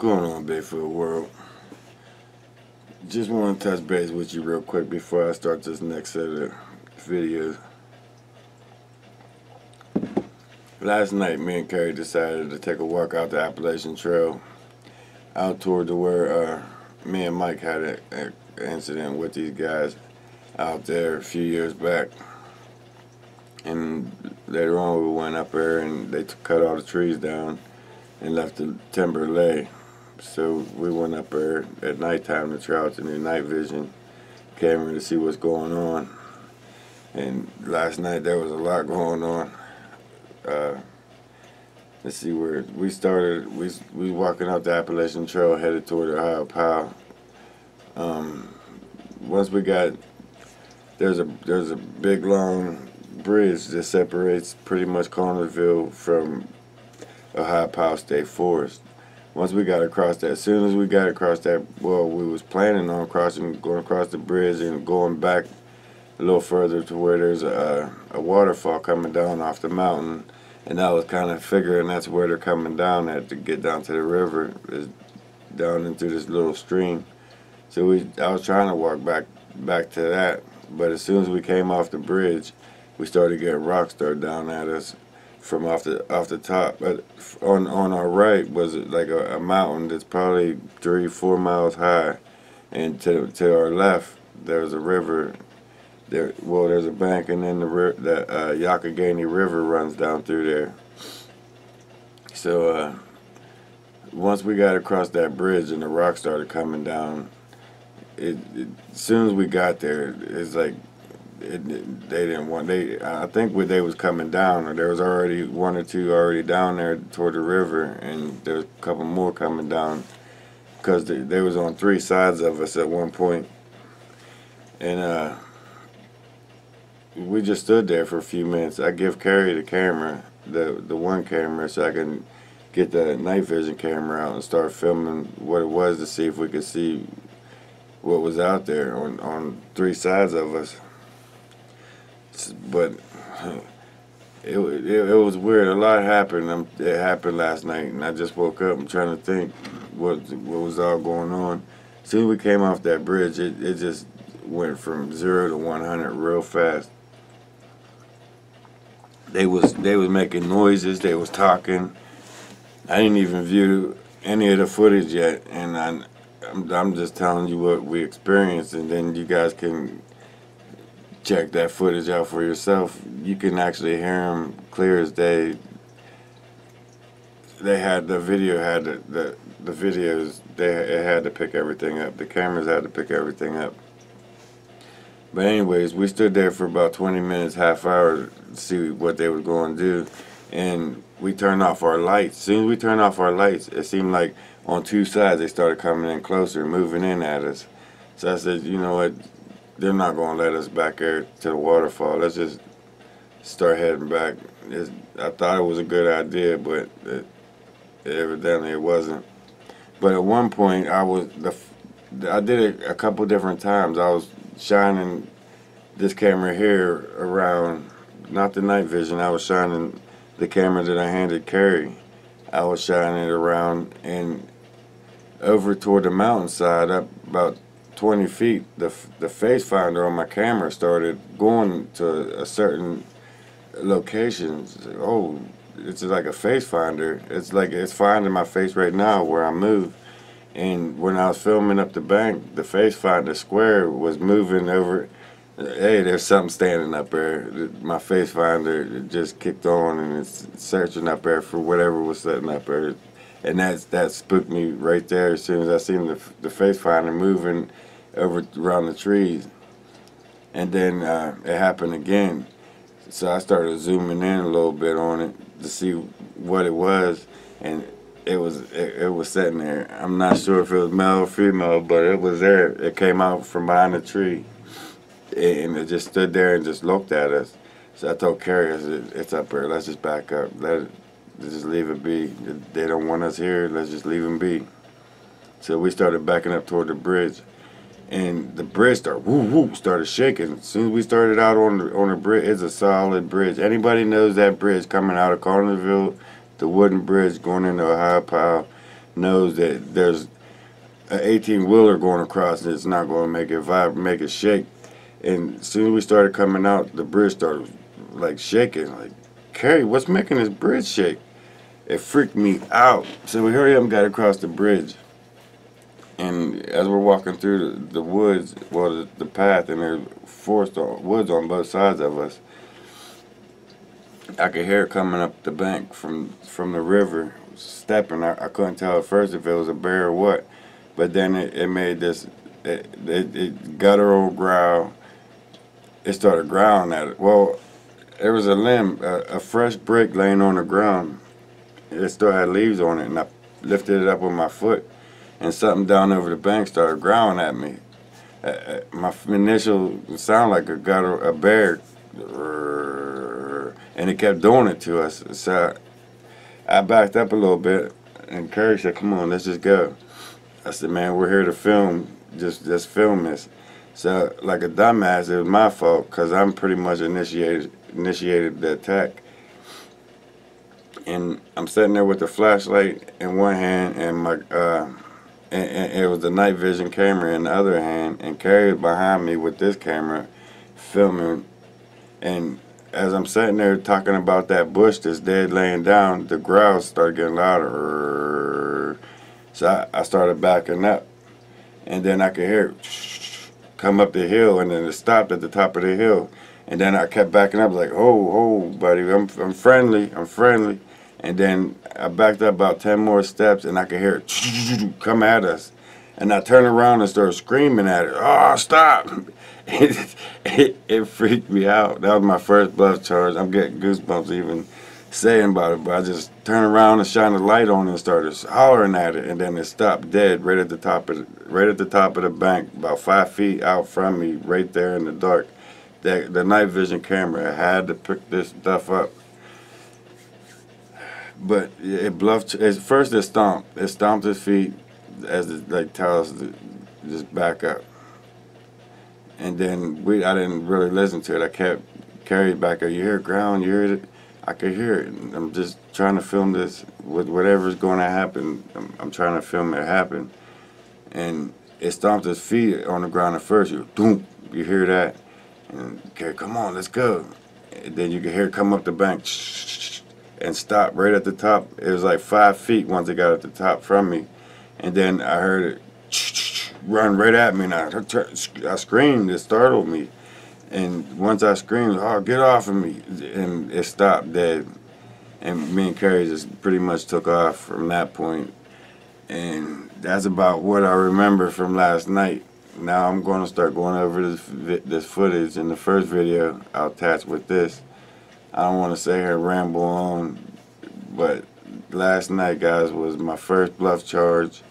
going on, Bigfoot World? Just want to touch base with you real quick before I start this next set of videos. Last night, me and Carrie decided to take a walk out the Appalachian Trail, out toward to where me and Mike had an incident with these guys out there a few years back. And later on, we went up there and they cut all the trees down and left the timber lay. So we went up there at nighttime to try out the new night vision camera to see what's going on. And last night there was a lot going on. Let's see where we started. We walking out the Appalachian Trail headed toward the Ohio Powell. Once we got there's a big long bridge that separates pretty much Connersville from Ohio Powell State Forest. Once we got across that, as soon as we got across that, well, we was planning on going across the bridge and going back a little further to where there's a waterfall coming down off the mountain, and I was kind of figuring that's where they're coming down at to get down to the river, is down into this little stream. So I was trying to walk back to that, but as soon as we came off the bridge, we started getting rocks thrown down at us from off the top. But on our right was like a mountain that's probably 3-4 miles high, and to our left there's a river. There's a bank, and then the Youghiogheny River runs down through there. So once we got across that bridge and the rocks started coming down, as soon as we got there, it's like they didn't want. I think when they was coming down, or there was already one or two already down there toward the river, and there was a couple more coming down, because they was on 3 sides of us at one point, and we just stood there for a few minutes. I give Carrie the camera, the one camera, so I can get the night vision camera out and start filming what it was to see if we could see what was out there on 3 sides of us. But it was weird. A lot happened. It happened last night, and I just woke up. I'm trying to think what was all going on. As soon as we came off that bridge, it just went from 0 to 100 real fast. They was making noises. They was talking. I didn't even view any of the footage yet, and I'm just telling you what we experienced, and then you guys can check that footage out for yourself. You can actually hear them clear as day. They had the video, the videos. It had to pick everything up. The cameras had to pick everything up. But anyways, we stood there for about 20 minutes, half hour, to see what they were going to do, and we turned off our lights. As soon as we turned off our lights, it seemed like on 2 sides they started coming in closer, moving in at us. So I said, you know what? They're not going to let us back there to the waterfall. Let's just start heading back. I thought it was a good idea, but evidently it wasn't. But at one point, I did it a couple different times. I was shining this camera here around, not the night vision. I was shining the camera that I handed Carrie. I was shining it around and over toward the mountainside, up about 20 feet, the face finder on my camera started going to a certain location. Oh, it's like a face finder. It's like it's finding my face right now where I move. And when I was filming up the bank, the face finder square was moving over. Hey, there's something standing up there. My face finder just kicked on, and it's searching up there for whatever was sitting up there. And that spooked me right there as soon as I seen the face finder moving over around the trees. And then it happened again. So I started zooming in a little bit on it to see what it was, and it was sitting there. I'm not sure if it was male or female, but it was there. It came out from behind the tree, and it just stood there and just looked at us. So I told Carrie, I said, it's up there. Let's just back up. Let's just leave it be. They don't want us here. Let's just leave them be. So we started backing up toward the bridge, and the bridge started shaking. As soon as we started out on the bridge, it's a solid bridge. Anybody knows that bridge coming out of Connersville, the wooden bridge going into Ohio Powell, knows that there's an 18-wheeler going across and it's not going to make it vibrate, make it shake. And as soon as we started coming out, the bridge started like shaking. Like, Carrie, what's making this bridge shake? It freaked me out. So we hurry up and got across the bridge. And as we're walking through the woods, well, the path, and there's forest woods on both sides of us, I could hear it coming up the bank from the river, stepping. I couldn't tell at first if it was a bear or what, but then it made this, it guttural growl. It started growling at it. Well, there was a limb, a fresh brick laying on the ground. It still had leaves on it, and I lifted it up with my foot, and something down over the bank started growling at me. My initial sound like a bear, and it kept doing it to us. So I backed up a little bit, and Curry said, "Come on, let's just go." I said, "Man, we're here to film. Just film this." So, like a dumbass, it was my fault because I'm pretty much initiated the attack. And I'm sitting there with the flashlight in one hand and my and it was the night vision camera in the other hand, and Carrie was behind me with this camera filming. And as I'm sitting there talking about that bush that's dead laying down, the growls started getting louder. So I started backing up, and then I could hear it come up the hill, and then it stopped at the top of the hill. And then I kept backing up like, "Oh, buddy, I'm friendly. And then I backed up about 10 more steps, and I could hear it come at us. And I turned around and started screaming at it. "Oh, stop!" It freaked me out. That was my first bluff charge. I'm getting goosebumps even saying about it. But I just turned around and shined a light on it and started hollering at it. And then it stopped dead right at the top of the bank, about 5 feet out from me, right there in the dark. The night vision camera had to pick this stuff up. But it bluffed. At first, it stomped. It stomped his feet as it like tell us to just back up. And then I didn't really listen to it. I kept carried back. You hear ground? You hear it? I could hear it. I'm just trying to film this with whatever's going to happen. I'm trying to film it happen. And it stomped his feet on the ground at first. You hear that? And okay, come on, let's go. And then you can hear it come up the bank and stop right at the top. It was like 5 feet once it got at the top from me. And then I heard it run right at me, and I screamed. It startled me. And once I screamed, "Oh, get off of me," and it stopped dead. And me and Carrie just pretty much took off from that point. And that's about what I remember from last night. Now I'm going to start going over this footage. In the first video I'll attach with this. I don't want to sit here and ramble on, but last night, guys, was my first bluff charge,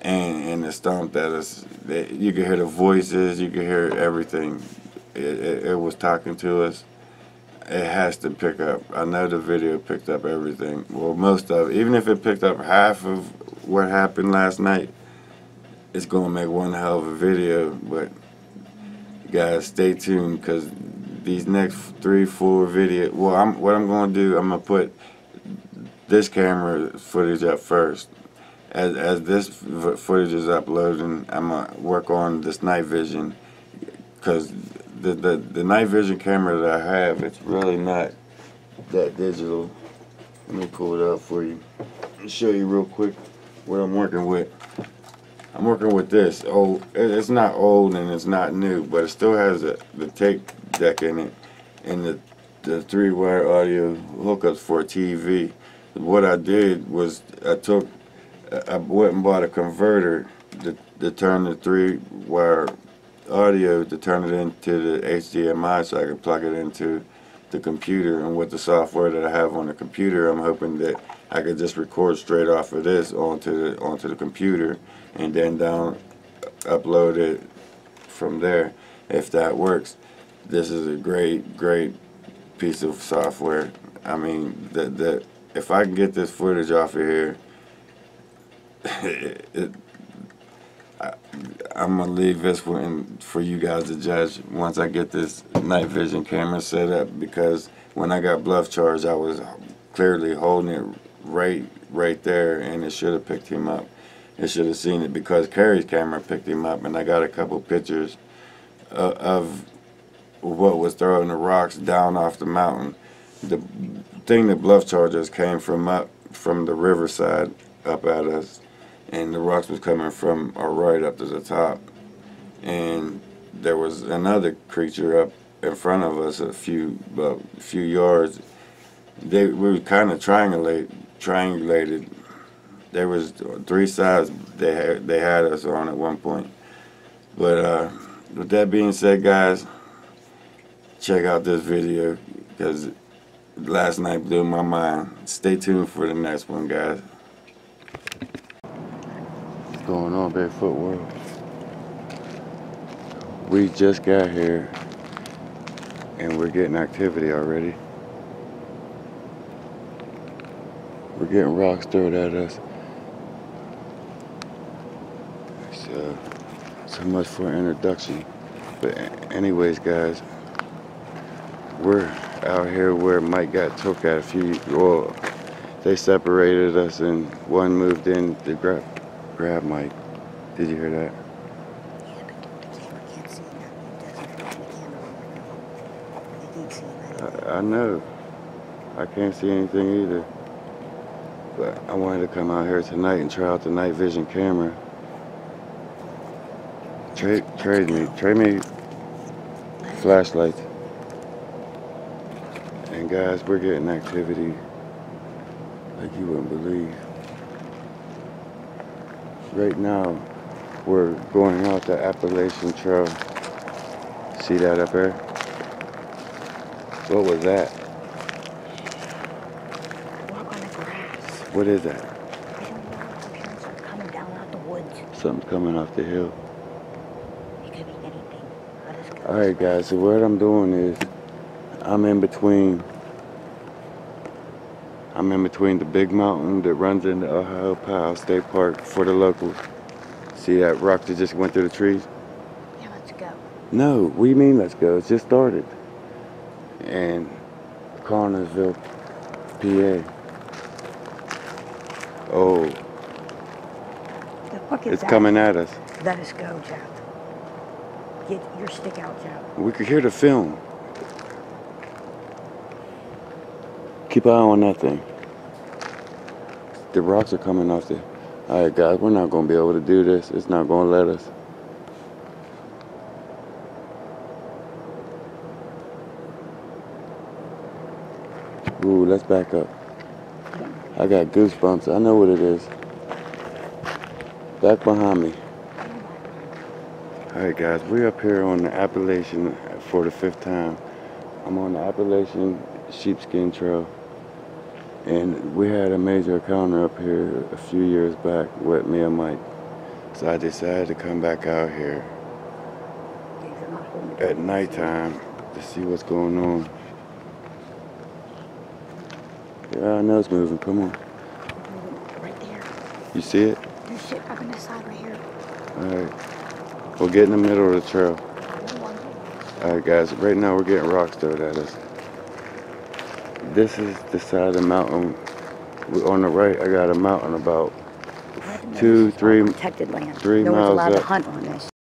and it stomped at us. You could hear the voices, you could hear everything. It was talking to us. It has to pick up. I know the video picked up everything. Well, most of it. Even if it picked up half of what happened last night, it's going to make one hell of a video. But guys, stay tuned, because these next 3-4 videos, well, what I'm going to do, I'm going to put this camera footage up first. As this footage is uploading, I'm going to work on this night vision, because the night vision camera that I have, it's really not that digital. Let me pull it up for you and show you real quick what I'm working with. I'm working with this old. It's not old and it's not new, but it still has the tape deck in it and the 3-wire audio hookups for a TV. What I did was I went and bought a converter to turn the 3-wire audio to turn it into the HDMI, so I could plug it into the computer. And with the software that I have on the computer, I'm hoping that I could just record straight off of this onto the computer, and then upload it from there, if that works. This is a great piece of software. I mean, if I can get this footage off of here, I'm gonna leave this one for you guys to judge once I get this night vision camera set up, because when I got bluff charged, I was clearly holding it right right there, and it should have picked him up. It should have seen it because Carrie's camera picked him up, and I got a couple pictures of what was throwing the rocks down off the mountain. The thing that bluff charges came from up from the riverside up at us, and the rocks was coming from our right up to the top. And there was another creature up in front of us a few yards. We were kind of triangulated. There was 3 sides they had us on at one point. But with that being said, guys, check out this video because last night blew my mind. Stay tuned for the next one, guys. What's going on, Barefoot World? We just got here and we're getting activity already. We're getting rocks thrown at us. So much for an introduction. But anyways, guys, we're out here where Mike got took at well, they separated us and one moved in to grab Mike. Did you hear that? Yeah, but the camera can't see that. It doesn't have the camera. They can't see it. I know. I can't see anything either. But I wanted to come out here tonight and try out the night vision camera. Trade me flashlights. And guys, we're getting activity like you wouldn't believe. Right now, we're going out the Appalachian Trail. See that up there? What was that? Walk on the grass. What is that? I don't know. Appearance of coming down out the woods. Something's coming off the hill. It could be anything. Let us go. Alright guys, so what I'm doing is I'm in between the big mountain that runs into Ohio State Park for the locals. See that rock that just went through the trees? Yeah, let's go. No, what do you mean let's go? It just started. And Connersville, PA. Oh, The fuck is it's that? coming at us. Let us go, Jeff. Get your stick out, Jeff. We could hear the film. Keep an eye on that thing. The rocks are coming off the... Alright guys, we're not going to be able to do this. It's not going to let us. Ooh, let's back up. I got goosebumps. I know what it is. Back behind me. Alright guys, we're up here on the Appalachian for the 5th time. I'm on the Appalachian Sheepskin Trail. And we had a major encounter up here a few years back with me and Mike. So I decided to come back out here at nighttime to see what's going on. Yeah, I know it's moving. Come on. Right there. You see it? There's shit up on this side right here. Alright. We'll get in the middle of the trail. Alright guys, right now we're getting rocks thrown at us. This is the side of the mountain. On the right, I got a mountain about 2, 3 protected land. 3 No one's miles allowed to up. hunt on this.